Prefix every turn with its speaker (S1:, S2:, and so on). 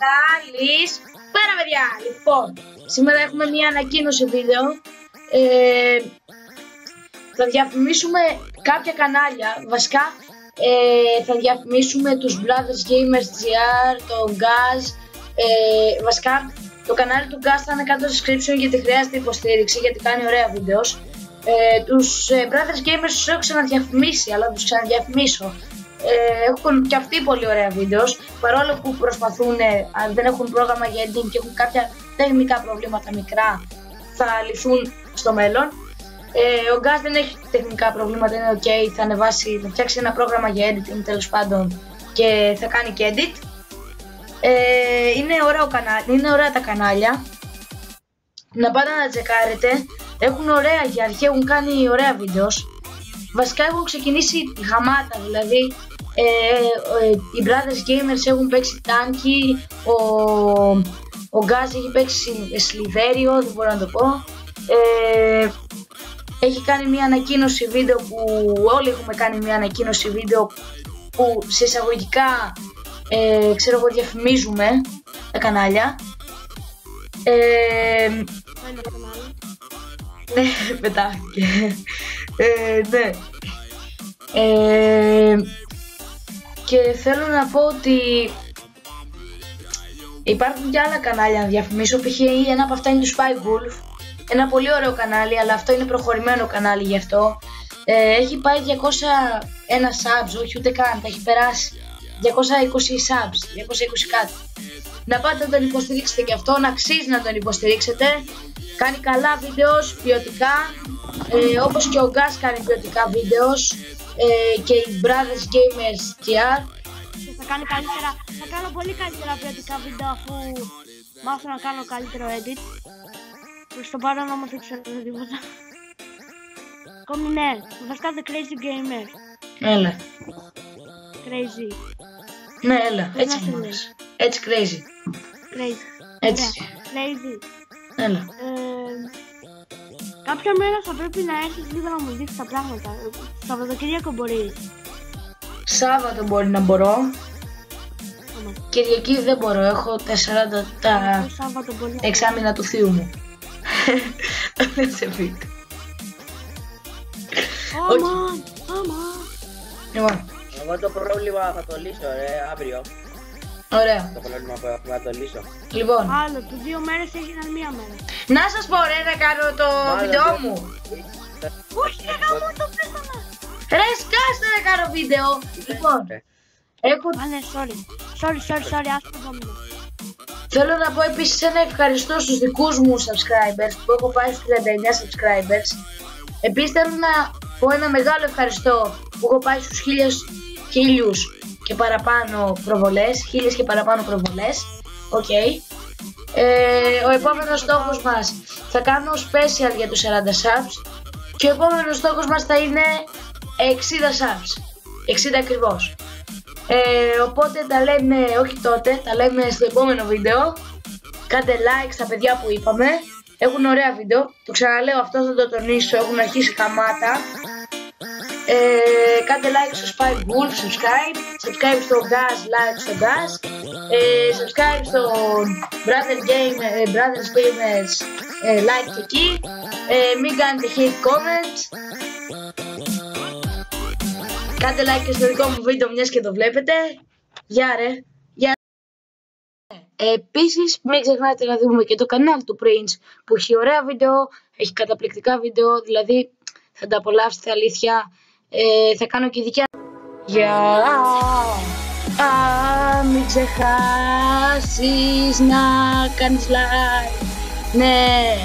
S1: Καλησπέρα παιδιά! Λοιπόν, σήμερα έχουμε μια ανακοίνωση βίντεο. Θα διαφημίσουμε κάποια κανάλια. Βασικά θα διαφημίσουμε τους Brothers Gamers GR, τον Gaz. Βασικά το κανάλι του Gaz θα είναι κάτω στο description γιατί χρειάζεται υποστήριξη, γιατί κάνει ωραία βίντεο. Τους Brothers Gamers τους έχω ξαναδιαφημίσει, αλλά τους ξαναδιαφημίσω. Έχουν και αυτοί πολύ ωραία βίντεο, παρόλο που προσπαθούν, αν δεν έχουν πρόγραμμα για editing και έχουν κάποια τεχνικά προβλήματα μικρά, θα λυθούν στο μέλλον. Ο Gaz δεν έχει τεχνικά προβλήματα, είναι ok, θα φτιάξει ένα πρόγραμμα για editing τέλος πάντων και θα κάνει και edit. Είναι ωραίο κανάλι, είναι ωραία τα κανάλια, να πάτε να τσεκάρετε, έχουν ωραία για αρχή, έχουν κάνει ωραία βίντεο. Βασικά έχουν ξεκινήσει γαμάτα, δηλαδή οι Brothers Gamers έχουν παίξει Tanky, ο Gaz έχει παίξει Sliverio, δεν μπορώ να το πω. Έχει κάνει μια ανακοίνωση βίντεο που όλοι έχουμε κάνει μια ανακοίνωση βίντεο που σε εισαγωγικά ξέρω εγώ διαφημίζουμε τα κανάλια. Ναι, πετάχτηκε. Ναι. Και θέλω να πω ότι υπάρχουν και άλλα κανάλια να διαφημίσω. Π.χ. ένα από αυτά είναι του Spy Wolf. Ένα πολύ ωραίο κανάλι, αλλά αυτό είναι προχωρημένο κανάλι γι' αυτό. Έχει πάει 201 subs, όχι ούτε καν, τα έχει περάσει 220 subs, 220 κάτι. Να πάτε να τον υποστηρίξετε και αυτόν, αξίζει να τον υποστηρίξετε. Κάνει καλά βίντεο, ποιοτικά, όπως και ο Gaz κάνει ποιοτικά βίντεο και οι Brothers Gamers GR.
S2: Και θα κάνει καλύτερα, θα κάνω πολύ καλύτερα ποιοτικά βίντεο αφού μάθω να κάνω καλύτερο edit. Προς το παρόν όμως δεν ξέρω τίποτα. Ακόμη ναι, βασικά The Crazy Gamer.
S1: Έλα.
S2: Crazy.
S1: Ναι, έλα, έτσι μόνος. Έτσι crazy.
S2: Crazy.
S1: Έτσι.
S2: Crazy.
S1: Έλα.
S2: Κάποια μέρα θα πρέπει να έρθεις λίγο να μου δείξεις τα πράγματα. Σαββατοκύριακο μπορεί.
S1: Σάββατο μπορεί να μπορώ. Κυριακή δεν μπορώ, έχω τα εξάμηνα του θείου μου. Δεν σε φύγω.
S3: Εγώ το πρόβλημα θα το λύσω αύριο.
S1: Ωραία.
S3: Το πρόβλημα που θα το λύσω.
S1: Λοιπόν.
S2: Άλλο, του 2 μέρες έγιναν 1 μέρα.
S1: Να σας πω ρε να κάνω το βίντεο μου.
S2: Όχι ρε γάμο το πέθανα.
S1: Ρε σκάστε να κάνω βίντεο. Λοιπόν. Έχω...
S2: ναι, sorry, ας το δούμε.
S1: Θέλω να πω επίσης ένα ευχαριστώ στους δικούς μου subscribers που έχω πάει στους 39 subscribers. Επίσης θέλω να πω ένα μεγάλο ευχαριστώ που έχω πάει στους 1000 και παραπάνω προβολές, 1000 και παραπάνω προβολές. Οκ. Ο επόμενος στόχος μας θα κάνω special για τους 40 subs και ο επόμενος στόχος μας θα είναι 60 subs, 60 ακριβώς. Οπότε τα λέμε, όχι τότε, τα λέμε στο επόμενο βίντεο. Κάντε like στα παιδιά που είπαμε. Έχουν ωραία βίντεο. Το ξαναλέω, αυτό θα το τονίσω. Έχουν αρχίσει καμάτα. Κάντε like στο Spy Wolf, subscribe στο Gaz, like στο Gaz, subscribe στο Brothers Gamers, like και εκεί. Μην κάνετε hate comments. Κάντε like και στο δικό μου βίντεο μιας και το βλέπετε. Γεια ρε. Γεια. Επίσης μην ξεχνάτε να δούμε και το κανάλι του Prince που έχει ωραία βίντεο, έχει καταπληκτικά βίντεο, δηλαδή θα τα απολαύσετε αλήθεια. Θα κάνω και δικιά. Γεια. Μην ξεχάσεις να κάνεις like. Ναι.